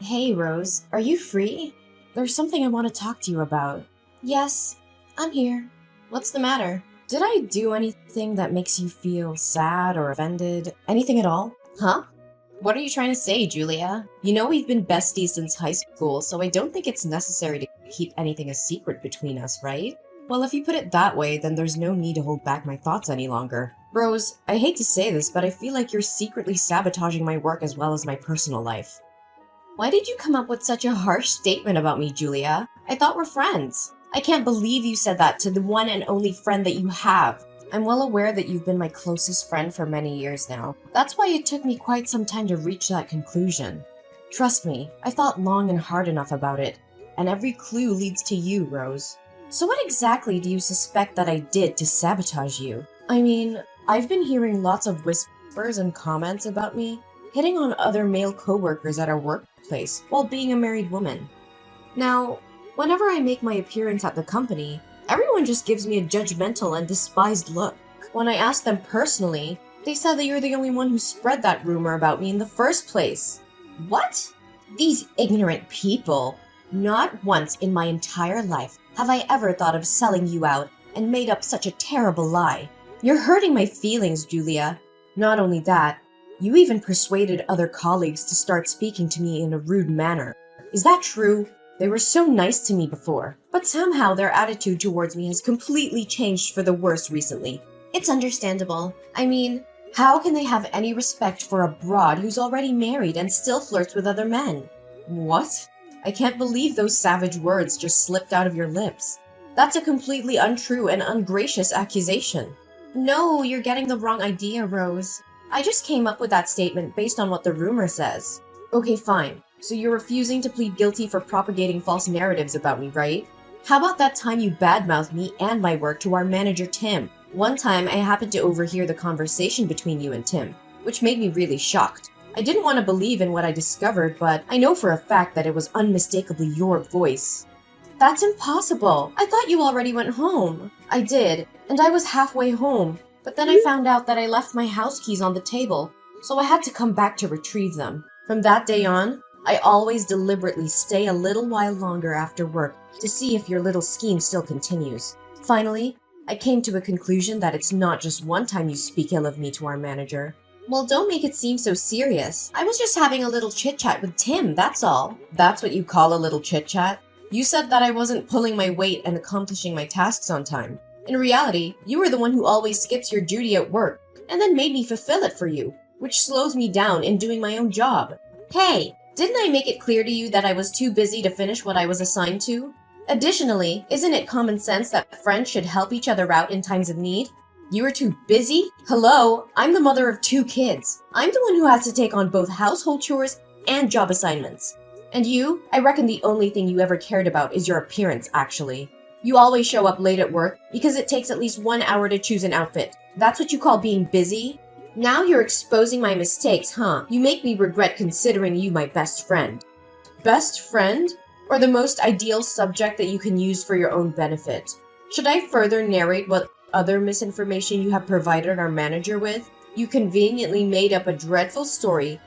Hey, Rose, are you free? There's something I want to talk to you about. Yes, I'm here. What's the matter? Did I do anything that makes you feel sad or offended? Anything at all? Huh? What are you trying to say, Julia? You know we've been besties since high school, so I don't think it's necessary to keep anything a secret between us, right? Well, if you put it that way, then there's no need to hold back my thoughts any longer. Rose, I hate to say this, but I feel like you're secretly sabotaging my work as well as my personal life. Why did you come up with such a harsh statement about me, Julia? I thought we're friends. I can't believe you said that to the one and only friend that you have. I'm well aware that you've been my closest friend for many years now. That's why it took me quite some time to reach that conclusion. Trust me, I thought long and hard enough about it, and every clue leads to you, Rose. So what exactly do you suspect that I did to sabotage you? I mean, I've been hearing lots of whispers and comments about me, hitting on other male coworkers at our workplace while being a married woman. Now, whenever I make my appearance at the company, everyone just gives me a judgmental and despised look. When I asked them personally, they said that you're the only one who spread that rumor about me in the first place. What? These ignorant people. Not once in my entire life have I ever thought of selling you out and made up such a terrible lie. You're hurting my feelings, Julia. Not only that, you even persuaded other colleagues to start speaking to me in a rude manner. Is that true? They were so nice to me before, but somehow their attitude towards me has completely changed for the worse recently. It's understandable. I mean, how can they have any respect for a broad who's already married and still flirts with other men? What? I can't believe those savage words just slipped out of your lips. That's a completely untrue and ungracious accusation. No, you're getting the wrong idea, Rose. I just came up with that statement based on what the rumor says. Okay, fine. So you're refusing to plead guilty for propagating false narratives about me, right? How about that time you badmouthed me and my work to our manager, Tim? One time, I happened to overhear the conversation between you and Tim, which made me really shocked. I didn't want to believe in what I discovered, but I know for a fact that it was unmistakably your voice. That's impossible. I thought you already went home. I did, and I was halfway home, but then I found out that I left my house keys on the table, so I had to come back to retrieve them. From that day on, I always deliberately stay a little while longer after work to see if your little scheme still continues. Finally, I came to a conclusion that it's not just one time you speak ill of me to our manager. Well, don't make it seem so serious. I was just having a little chit-chat with Tim, that's all. That's what you call a little chit-chat? You said that I wasn't pulling my weight and accomplishing my tasks on time. In reality, you were the one who always skips your duty at work, and then made me fulfill it for you, which slows me down in doing my own job. Hey! Didn't I make it clear to you that I was too busy to finish what I was assigned to? Additionally, isn't it common sense that friends should help each other out in times of need? You were too busy? Hello, I'm the mother of 2 kids. I'm the one who has to take on both household chores and job assignments. And you? I reckon the only thing you ever cared about is your appearance, actually. You always show up late at work because it takes at least 1 hour to choose an outfit. That's what you call being busy? Now you're exposing my mistakes, huh? You make me regret considering you my best friend. Best friend? Or the most ideal subject that you can use for your own benefit? Should I further narrate what other misinformation you have provided our manager with? You conveniently made up a dreadful story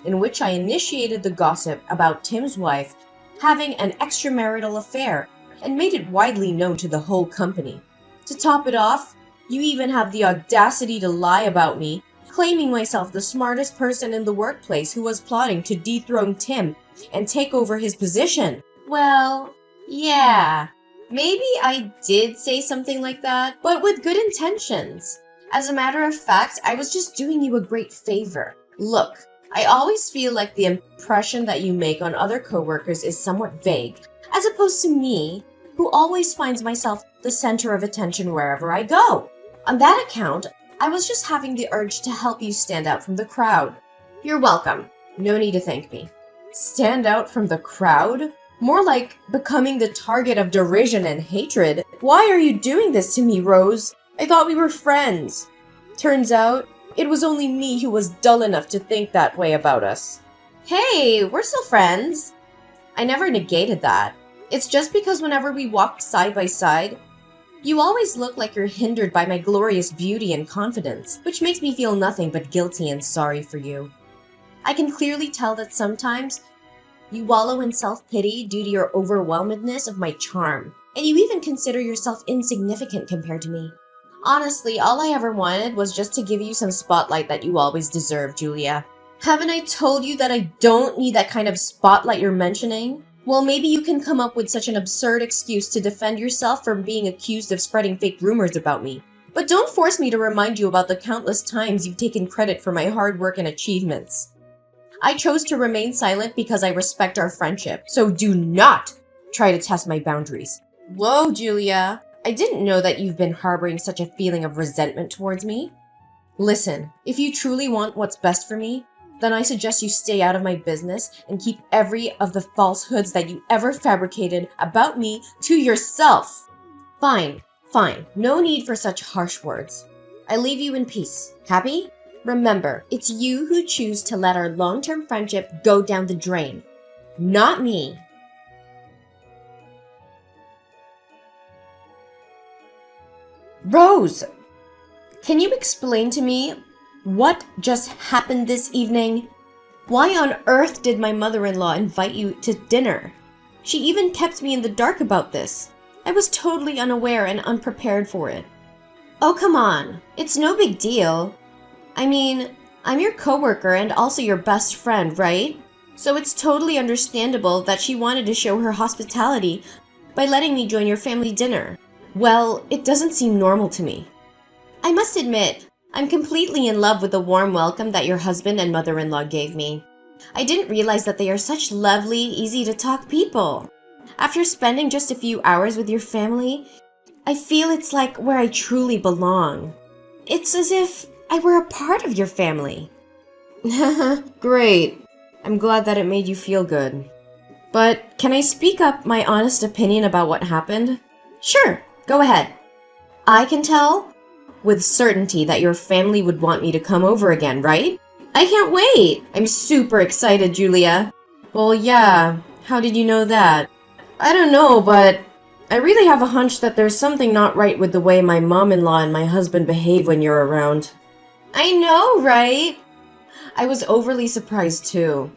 in which I initiated the gossip about Tim's wife having an extramarital affair and made it widely known to the whole company. To top it off, you even have the audacity to lie about me, claiming myself the smartest person in the workplace who was plotting to dethrone Tim and take over his position. Well, yeah, maybe I did say something like that, but with good intentions. As a matter of fact, I was just doing you a great favor. Look, I always feel like the impression that you make on other coworkers is somewhat vague, as opposed to me, who always finds myself the center of attention wherever I go. On that account, I was just having the urge to help you stand out from the crowd. You're welcome. No need to thank me. Stand out from the crowd? More like becoming the target of derision and hatred. Why are you doing this to me, Rose? I thought we were friends. Turns out, it was only me who was dull enough to think that way about us. Hey, we're still friends. I never negated that. It's just because whenever we walk side by side, you always look like you're hindered by my glorious beauty and confidence, which makes me feel nothing but guilty and sorry for you. I can clearly tell that sometimes You wallow in self-pity due to your overwhelmedness of my charm, and you even consider yourself insignificant compared to me. Honestly, all I ever wanted was just to give you some spotlight that you always deserve, Julia. Haven't I told you that I don't need that kind of spotlight you're mentioning? Well, maybe you can come up with such an absurd excuse to defend yourself from being accused of spreading fake rumors about me. But don't force me to remind you about the countless times you've taken credit for my hard work and achievements. I chose to remain silent because I respect our friendship, so do not try to test my boundaries. Whoa, Julia. I didn't know that you've been harboring such a feeling of resentment towards me. Listen, if you truly want what's best for me, then I suggest you stay out of my business and keep every of the falsehoods that you ever fabricated about me to yourself. Fine, fine. No need for such harsh words. I leave you in peace. Happy? Remember, it's you who choose to let our long-term friendship go down the drain, not me. Rose! Can you explain to me what just happened this evening? Why on earth did my mother-in-law invite you to dinner? She even kept me in the dark about this. I was totally unaware and unprepared for it. Oh, come on. It's no big deal. I mean, I'm your coworker and also your best friend, right? So it's totally understandable that she wanted to show her hospitality by letting me join your family dinner. Well, it doesn't seem normal to me. I must admit, I'm completely in love with the warm welcome that your husband and mother-in-law gave me. I didn't realize that they are such lovely, easy-to-talk people. After spending just a few hours with your family, I feel it's like where I truly belong. It's as if I were a part of your family. Great. I'm glad that it made you feel good. But can I speak up my honest opinion about what happened? Sure, go ahead. I can tell with certainty that your family would want me to come over again, right? I can't wait! I'm super excited, Julia. Well, yeah. How did you know that? I don't know, but I really have a hunch that there's something not right with the way my mom-in-law and my husband behave when you're around. I know, right? I was overly surprised too.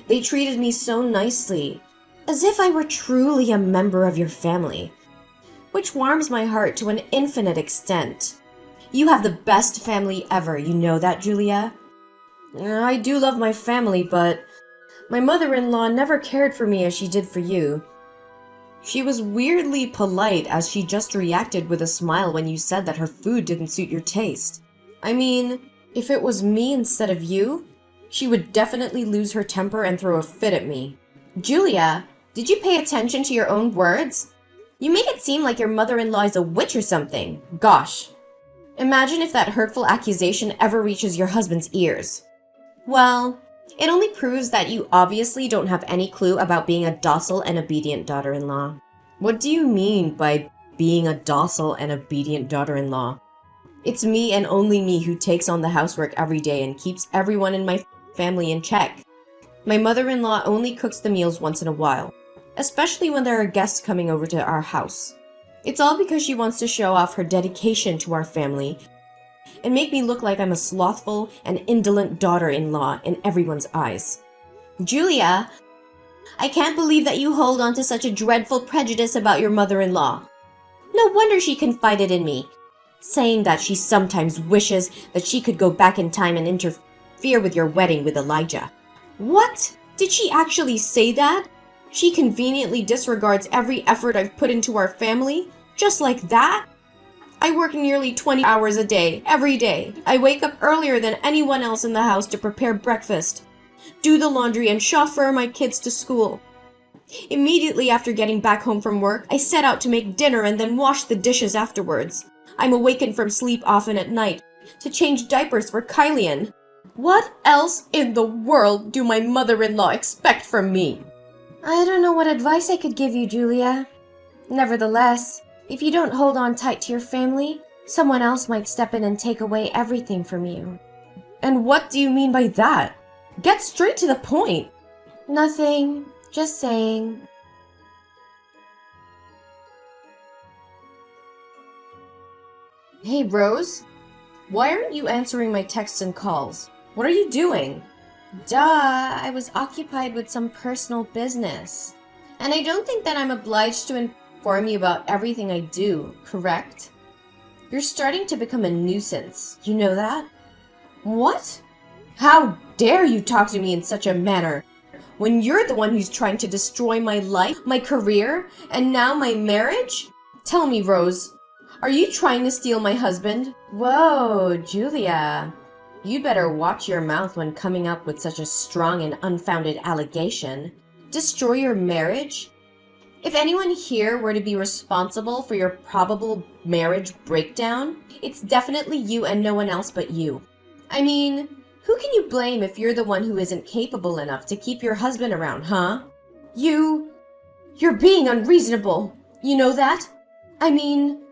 They treated me so nicely, as if I were truly a member of your family, which warms my heart to an infinite extent. You have the best family ever, you know that, Julia? I do love my family, but my mother-in-law never cared for me as she did for you. She was weirdly polite as she just reacted with a smile when you said that her food didn't suit your taste. I mean, if it was me instead of you, she would definitely lose her temper and throw a fit at me. Julia, did you pay attention to your own words? You make it seem like your mother-in-law is a witch or something. Gosh. Imagine if that hurtful accusation ever reaches your husband's ears. Well, it only proves that you obviously don't have any clue about being a docile and obedient daughter-in-law. What do you mean by being a docile and obedient daughter-in-law? It's me and only me who takes on the housework every day and keeps everyone in my family in check. My mother-in-law only cooks the meals once in a while, especially when there are guests coming over to our house. It's all because she wants to show off her dedication to our family and make me look like I'm a slothful and indolent daughter-in-law in everyone's eyes. Julia, I can't believe that you hold on to such a dreadful prejudice about your mother-in-law. No wonder she confided in me, saying that she sometimes wishes that she could go back in time and interfere with your wedding with Elijah. What? Did she actually say that? She conveniently disregards every effort I've put into our family? Just like that? I work nearly 20 hours a day, every day. I wake up earlier than anyone else in the house to prepare breakfast, do the laundry, and chauffeur my kids to school. Immediately after getting back home from work, I set out to make dinner and then wash the dishes afterwards. I'm awakened from sleep often at night to change diapers for Kylian. What else in the world do my mother-in-law expect from me? I don't know what advice I could give you, Julia. Nevertheless, if you don't hold on tight to your family, someone else might step in and take away everything from you. And what do you mean by that? Get straight to the point. Nothing. Just saying. Hey, Rose. Why aren't you answering my texts and calls? What are you doing? Duh, I was occupied with some personal business. And I don't think that I'm obliged to inform you about everything I do, correct? You're starting to become a nuisance. You know that? What? How dare you talk to me in such a manner, when you're the one who's trying to destroy my life, my career, and now my marriage? Tell me, Rose, are you trying to steal my husband? Whoa, Julia. You'd better watch your mouth when coming up with such a strong and unfounded allegation. Destroy your marriage? If anyone here were to be responsible for your probable marriage breakdown, it's definitely you and no one else but you. I mean, who can you blame if you're the one who isn't capable enough to keep your husband around, huh? You're being unreasonable. You know that? I mean,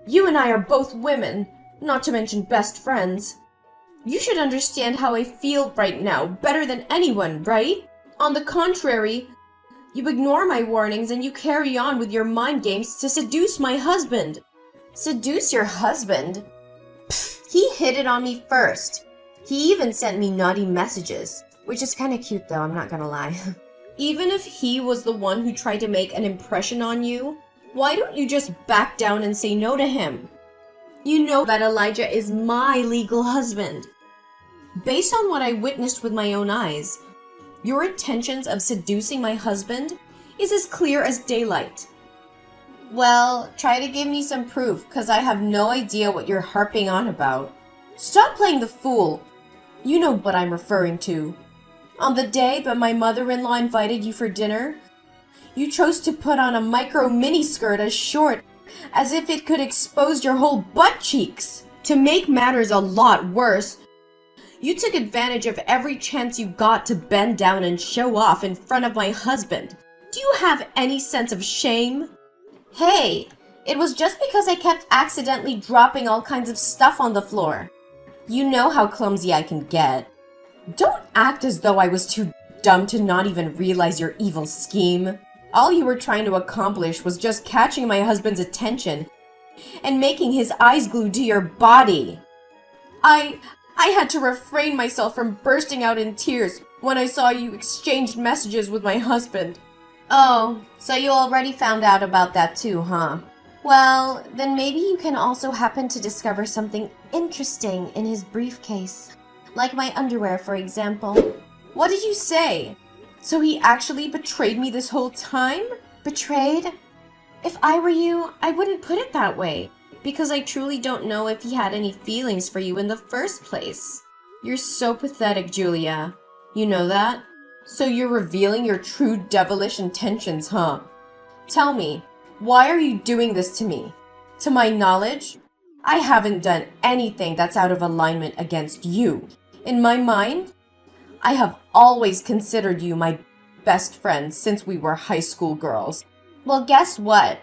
you and I are both women, not to mention best friends. You should understand how I feel right now better than anyone, right? On the contrary, you ignore my warnings and you carry on with your mind games to seduce my husband. Seduce your husband? Pfft, he hit it on me first. He even sent me naughty messages, which is kind of cute though, I'm not gonna lie. Even if he was the one who tried to make an impression on you, why don't you just back down and say no to him? You know that Elijah is my legal husband. Based on what I witnessed with my own eyes, your intentions of seducing my husband is as clear as daylight. Well, try to give me some proof, because I have no idea what you're harping on about. Stop playing the fool. You know what I'm referring to. On the day that my mother-in-law invited you for dinner, you chose to put on a micro miniskirt as short as if it could expose your whole butt cheeks. To make matters a lot worse, you took advantage of every chance you got to bend down and show off in front of my husband. Do you have any sense of shame? Hey, it was just because I kept accidentally dropping all kinds of stuff on the floor. You know how clumsy I can get. Don't act as though I was too dumb to not even realize your evil scheme. All you were trying to accomplish was just catching my husband's attention and making his eyes glued to your body. I had to refrain myself from bursting out in tears when I saw you exchange messages with my husband. Oh, so you already found out about that too, huh? Well, then maybe you can also happen to discover something interesting in his briefcase. Like my underwear, for example. What did you say? So he actually betrayed me this whole time? Betrayed? If I were you, I wouldn't put it that way, because I truly don't know if he had any feelings for you in the first place. You're so pathetic, Julia. You know that? So you're revealing your true devilish intentions, huh? Tell me, why are you doing this to me? To my knowledge, I haven't done anything that's out of alignment against you. In my mind, I have always considered you my best friend since we were high school girls. Well, guess what?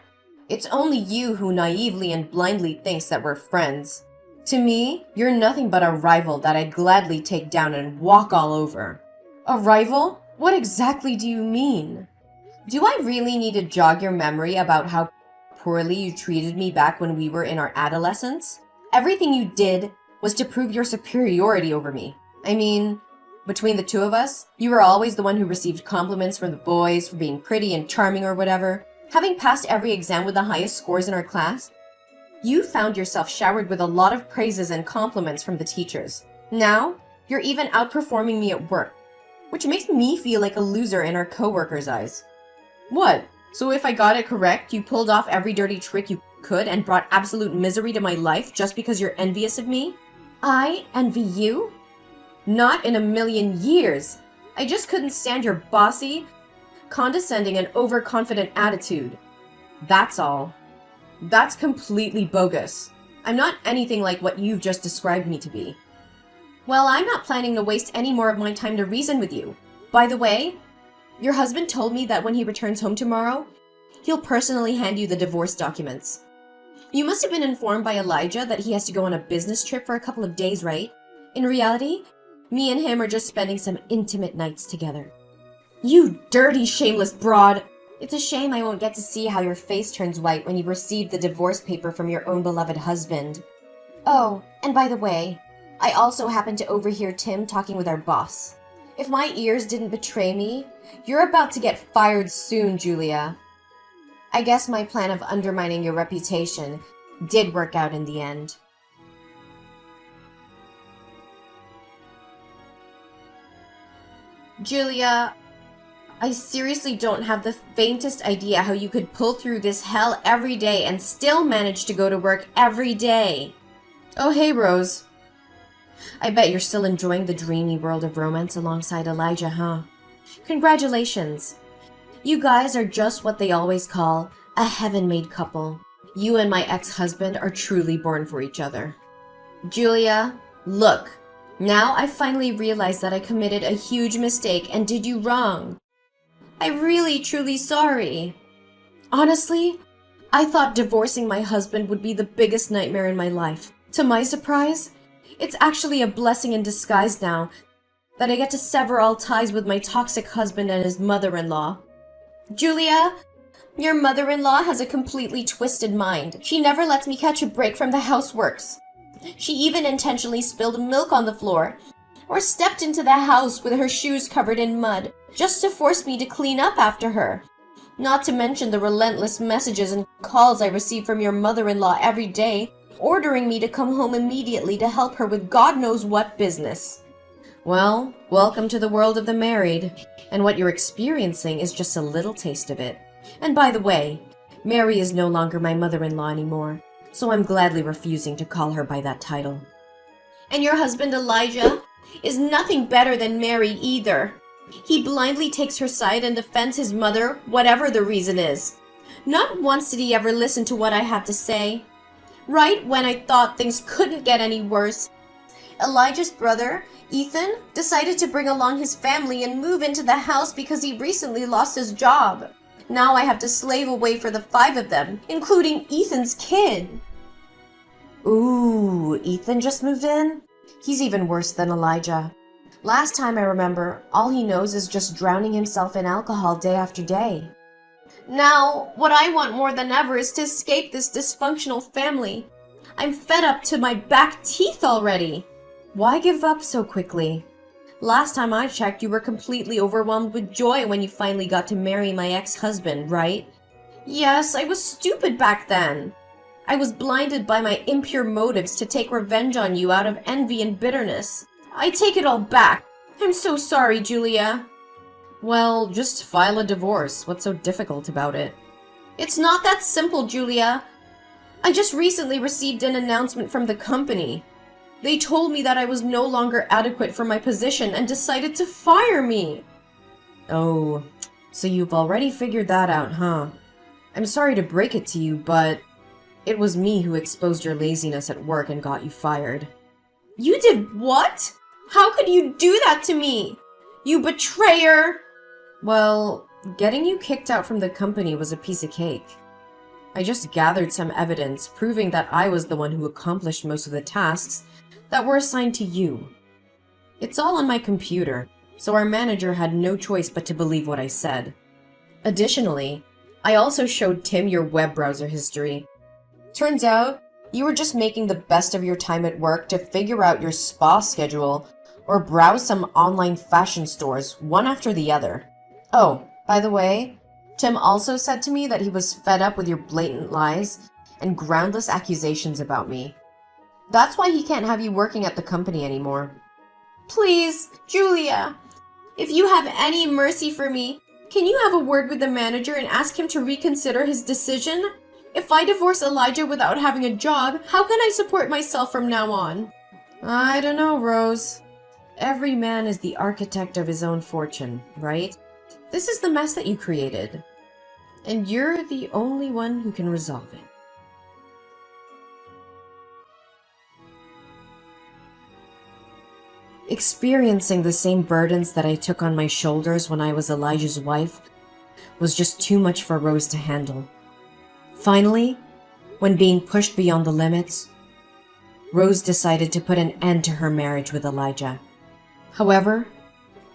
It's only you who naively and blindly thinks that we're friends. To me, you're nothing but a rival that I'd gladly take down and walk all over. A rival? What exactly do you mean? Do I really need to jog your memory about how poorly you treated me back when we were in our adolescence? Everything you did was to prove your superiority over me. I mean, between the two of us, you were always the one who received compliments from the boys for being pretty and charming or whatever. Having passed every exam with the highest scores in our class, you found yourself showered with a lot of praises and compliments from the teachers. Now, you're even outperforming me at work, which makes me feel like a loser in our coworkers' eyes. What? So if I got it correct, you pulled off every dirty trick you could and brought absolute misery to my life just because you're envious of me? I envy you? Not in a million years. I just couldn't stand your bossy, condescending, and overconfident attitude. That's all. That's completely bogus. I'm not anything like what you've just described me to be. Well, I'm not planning to waste any more of my time to reason with you. By the way, your husband told me that when he returns home tomorrow, he'll personally hand you the divorce documents. You must have been informed by Elijah that he has to go on a business trip for a couple of days, right? In reality, me and him are just spending some intimate nights together. You dirty, shameless broad! It's a shame I won't get to see how your face turns white when you receive the divorce paper from your own beloved husband. Oh, and by the way, I also happened to overhear Tim talking with our boss. If my ears didn't betray me, you're about to get fired soon, Julia. I guess my plan of undermining your reputation did work out in the end. Julia, I seriously don't have the faintest idea how you could pull through this hell every day and still manage to go to work every day. Oh, hey, Rose. I bet you're still enjoying the dreamy world of romance alongside Elijah, huh? Congratulations. You guys are just what they always call a heaven-made couple. You and my ex-husband are truly born for each other. Julia, look. Now I finally realized that I committed a huge mistake and did you wrong. I'm really, truly sorry. Honestly, I thought divorcing my husband would be the biggest nightmare in my life. To my surprise, it's actually a blessing in disguise now that I get to sever all ties with my toxic husband and his mother-in-law. Julia, your mother-in-law has a completely twisted mind. She never lets me catch a break from the houseworks. She even intentionally spilled milk on the floor or stepped into the house with her shoes covered in mud just to force me to clean up after her. Not to mention the relentless messages and calls I receive from your mother-in-law every day, ordering me to come home immediately to help her with God knows what business. Well, welcome to the world of the married, and what you're experiencing is just a little taste of it. And by the way, Mary is no longer my mother-in-law anymore, so I'm gladly refusing to call her by that title. And your husband Elijah is nothing better than Mary either. He blindly takes her side and defends his mother, whatever the reason is. Not once did he ever listen to what I have to say. Right when I thought things couldn't get any worse, Elijah's brother, Ethan, decided to bring along his family and move into the house because he recently lost his job. Now I have to slave away for the 5 of them, including Ethan's kid. Ooh, Ethan just moved in? He's even worse than Elijah. Last time I remember, all he knows is just drowning himself in alcohol day after day. Now, what I want more than ever is to escape this dysfunctional family. I'm fed up to my back teeth already. Why give up so quickly? Last time I checked, you were completely overwhelmed with joy when you finally got to marry my ex-husband, right? Yes, I was stupid back then. I was blinded by my impure motives to take revenge on you out of envy and bitterness. I take it all back. I'm so sorry, Julia. Well, just file a divorce. What's so difficult about it? It's not that simple, Julia. I just recently received an announcement from the company. They told me that I was no longer adequate for my position and decided to fire me. Oh, so you've already figured that out, huh? I'm sorry to break it to you, but it was me who exposed your laziness at work and got you fired. You did what? How could you do that to me? You betrayer! Well, getting you kicked out from the company was a piece of cake. I just gathered some evidence proving that I was the one who accomplished most of the tasks that were assigned to you. It's all on my computer, so our manager had no choice but to believe what I said. Additionally, I also showed Tim your web browser history. Turns out, you were just making the best of your time at work to figure out your spa schedule or browse some online fashion stores, one after the other. Oh, by the way, Tim also said to me that he was fed up with your blatant lies and groundless accusations about me. That's why he can't have you working at the company anymore. Please, Julia, if you have any mercy for me, can you have a word with the manager and ask him to reconsider his decision? If I divorce Elijah without having a job, how can I support myself from now on? I don't know, Rose. Every man is the architect of his own fortune, right? This is the mess that you created, and you're the only one who can resolve it. Experiencing the same burdens that I took on my shoulders when I was Elijah's wife was just too much for Rose to handle. Finally, when being pushed beyond the limits, Rose decided to put an end to her marriage with Elijah. However,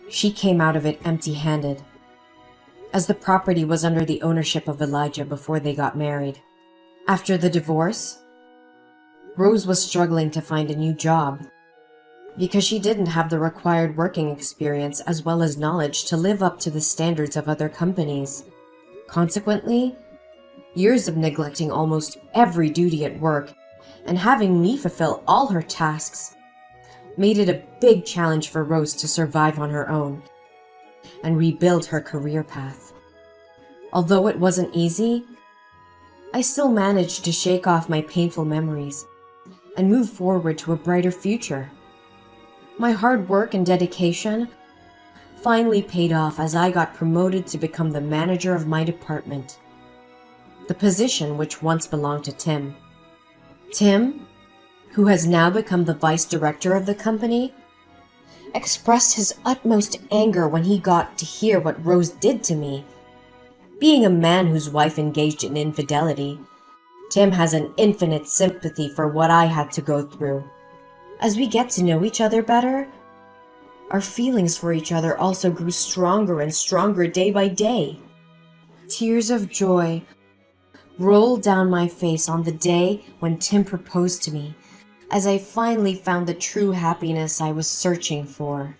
she came out of it empty-handed, as the property was under the ownership of Elijah before they got married. After the divorce, Rose was struggling to find a new job. because she didn't have the required working experience as well as knowledge to live up to the standards of other companies. Consequently, years of neglecting almost every duty at work and having me fulfill all her tasks made it a big challenge for Rose to survive on her own and rebuild her career path. Although it wasn't easy, I still managed to shake off my painful memories and move forward to a brighter future. My hard work and dedication finally paid off as I got promoted to become the manager of my department, the position which once belonged to Tim. Tim, who has now become the vice director of the company, expressed his utmost anger when he got to hear what Rose did to me. Being a man whose wife engaged in infidelity, Tim has an infinite sympathy for what I had to go through. As we get to know each other better, our feelings for each other also grew stronger and stronger day by day. Tears of joy rolled down my face on the day when Tim proposed to me, as I finally found the true happiness I was searching for.